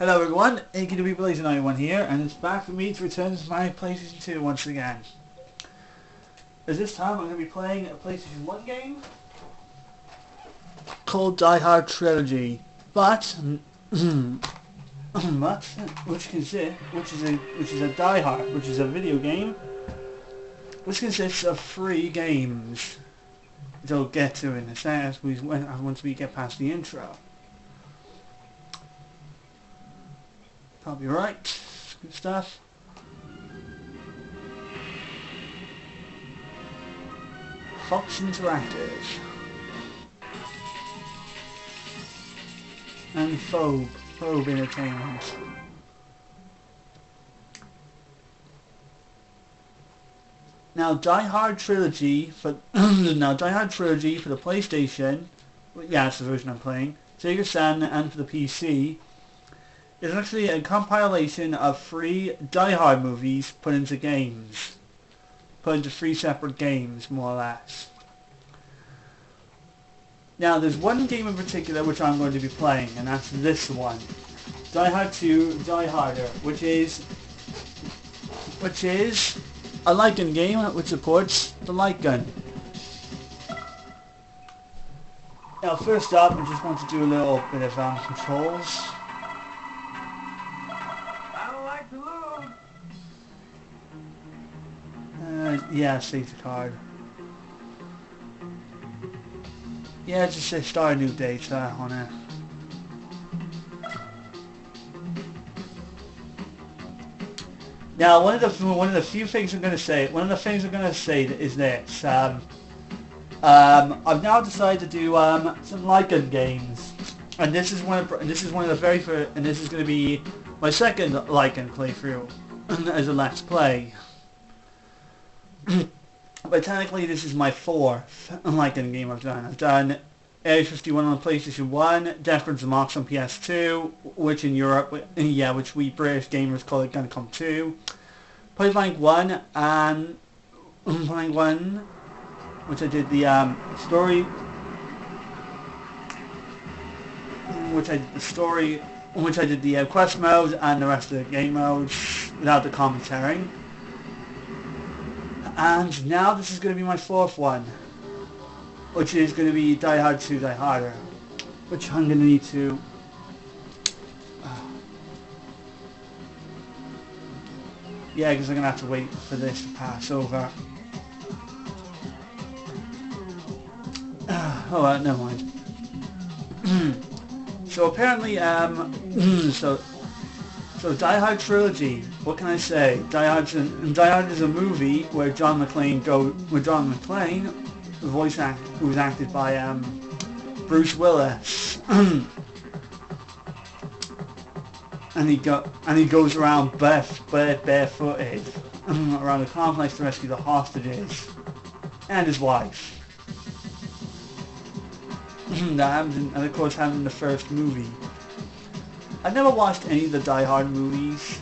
Hello everyone, AKW Blazer91 here, and it's back for me to return to my PlayStation 2 once again. As this time I'm going to be playing a PlayStation 1 game called Die Hard Trilogy, which is a Die Hard, which is a video game, which consists of 3 games, which I'll get to in a second once we get past the intro. Copyright, good stuff. Fox Interactive and Phobe Entertainment. Now, Die Hard Trilogy for the PlayStation, yeah, that's the version I'm playing, Sega Saturn, and for the PC. It's actually a compilation of 3 Die Hard movies put into games. Put into 3 separate games, more or less. Now, there's one game in particular which I'm going to be playing, and that's this one. Die Hard 2 Die Harder, which is a light gun game which supports the light gun. Now, first up, I just want to do a little bit of controls. Yeah, safety card. Yeah, just say start new data on it. Now, one of the few things I'm going to say. One of the things I'm going to say is this. I've now decided to do some light gun games, and this is one of the very first, and this is going to be my second light gun playthrough as a Let's Play. But technically this is my 4th light gun game I've done. I've done Area 51 on PlayStation 1, Death Mox on PS2, which in Europe, which we British gamers call it Guncom 2. Point Blank 1 and Point Blank 1, which I did the story, which I did the quest modes and the rest of the game modes without the commentary. And now this is going to be my 4th one, which is going to be Die Hard 2 Die Harder, which I'm going to need to yeah, because I'm going to have to wait for this to pass over. Oh well, never mind. So apparently, So Die Hard Trilogy, what can I say? Die Hard is a movie where John McClane, who was acted by Bruce Willis, and he goes around barefooted around the complex to rescue the hostages and his wife. That happened, and of course happened in the first movie. I've never watched any of the Die Hard movies.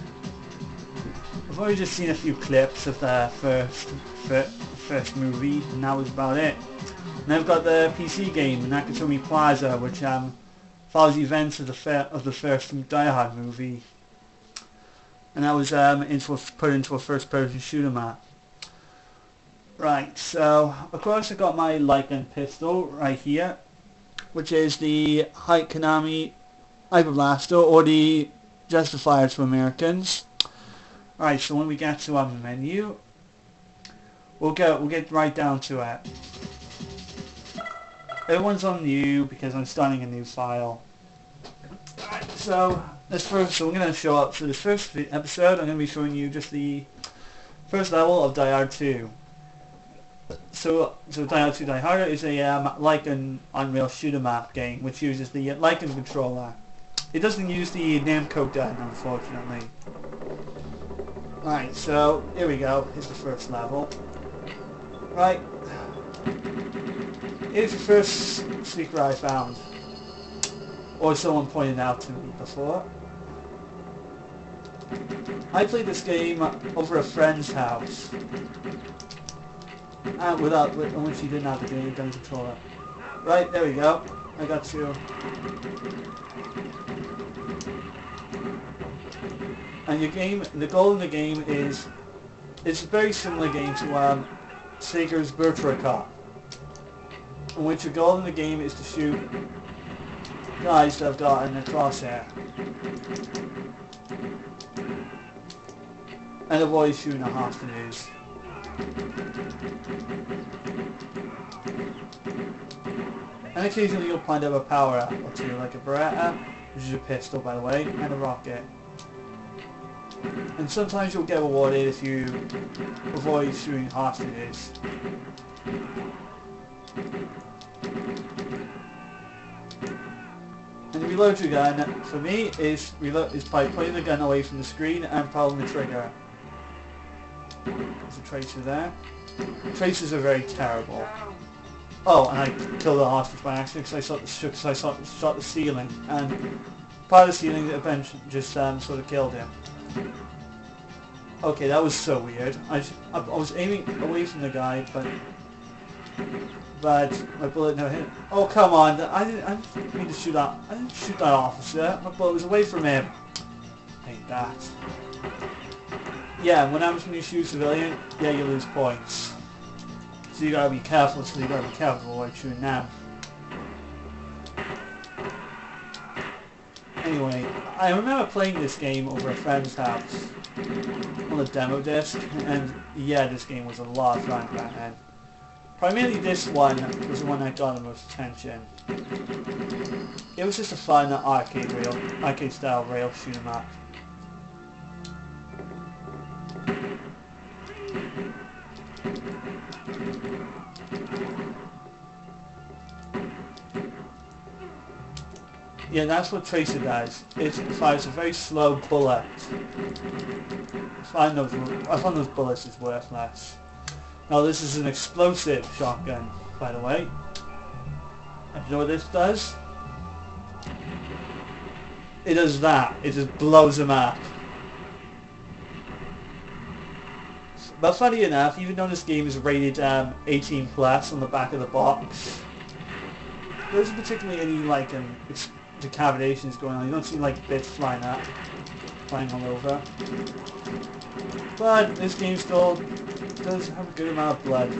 I've only just seen a few clips of the first movie, and that was about it. And I've got the PC game, Nakatomi Plaza, which follows the events of the first Die Hard movie, and that was put into a first-person shoot 'em up. Right, so of course I got my light gun pistol right here, which is the Konami Hyperblaster, or the Justifiers for Americans. Alright, so when we get to our menu, we'll get right down to it. Everyone's on new because I'm starting a new file. Alright, so we're going to show up for this first episode. I'm going to be showing you just the first level of Die Hard 2. So Die Hard 2 Die Harder is a light gun Unreal shoot 'em up game, which uses the light gun controller. It doesn't use the Namco gun, unfortunately. Alright, so here we go. Here's the first level. Right. Here's the first secret I found. Or someone pointed out to me before. I played this game over a friend's house. Which he didn't have the gun controller. Right, there we go. I got you. And your game, the goal in the game is, it's a very similar game to Sega's Virtua Cop, in which your goal in the game is to shoot guys that have gotten a crosshair and avoid shooting at hostages. And occasionally you'll find out a power-up or two, like a Beretta, which is a pistol by the way, and a rocket. And sometimes you'll get rewarded if you avoid shooting hostages. And reload your gun, for me, is by putting the gun away from the screen and pulling the trigger. There's a tracer there. Tracers are very terrible. Oh, and I killed a hostage by accident because I shot the ceiling, and part of the ceiling eventually just sort of killed him. Okay, that was so weird. I was aiming away from the guy, but my bullet never hit him. Oh come on! I didn't mean to shoot that. I didn't shoot that officer. My bullet was away from him. I hate that. Yeah, when happens when you shoot a civilian, yeah, you lose points. So you gotta be careful. So you gotta be careful while shooting them. Anyway, I remember playing this game over a friend's house on a demo disc, and yeah, this game was a lot of fun back then. Primarily this one was the one that got the most attention. It was just a fun arcade style rail shoot 'em up. Yeah, that's what Tracer does. It fires a very slow bullet. I found those bullets is worthless. Now this is an explosive shotgun, by the way. And you know what this does? It does that. It just blows them up. But funny enough, even though this game is rated 18 plus on the back of the box, there isn't particularly any like decapitations going on. You don't see like bits flying up, flying all over. But this game still does have a good amount of blood.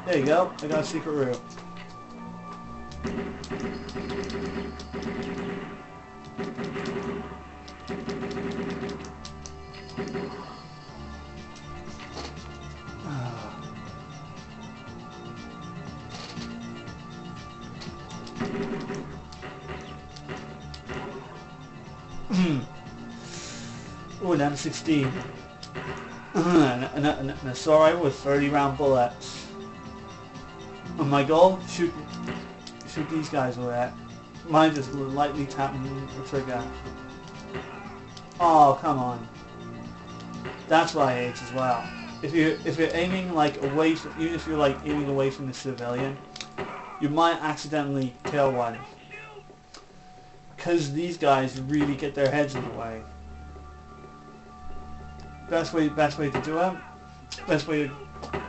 There you go, I got a secret room. Ooh, an M16. An assault rifle with 30 round bullets. And my goal, shoot these guys with that. Mine just lightly tapping the trigger. Oh, come on. That's what I hate as well. If you're aiming like away from, even if you're like aiming away from the civilian, you might accidentally kill one. Because these guys really get their heads in the way. Best way to do them, best way to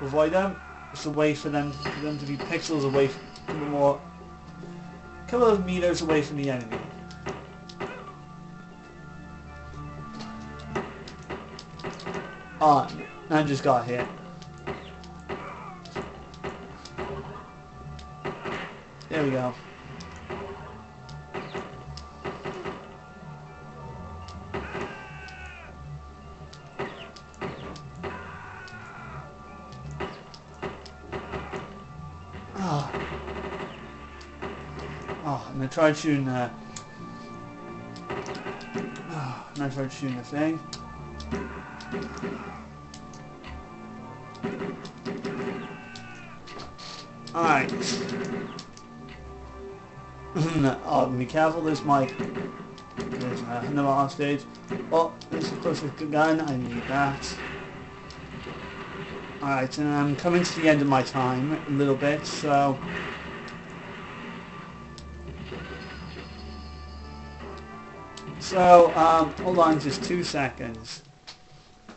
avoid them, is to wait for them to be pixels away from a couple of meters away from the enemy. Ah, I just got hit. There we go. Oh, and I tried shooting the thing. Alright. Oh, be careful, there's another hostage. Oh, this is of course a gun, I need that. Alright, and I'm coming to the end of my time a little bit, so... hold on just 2 seconds.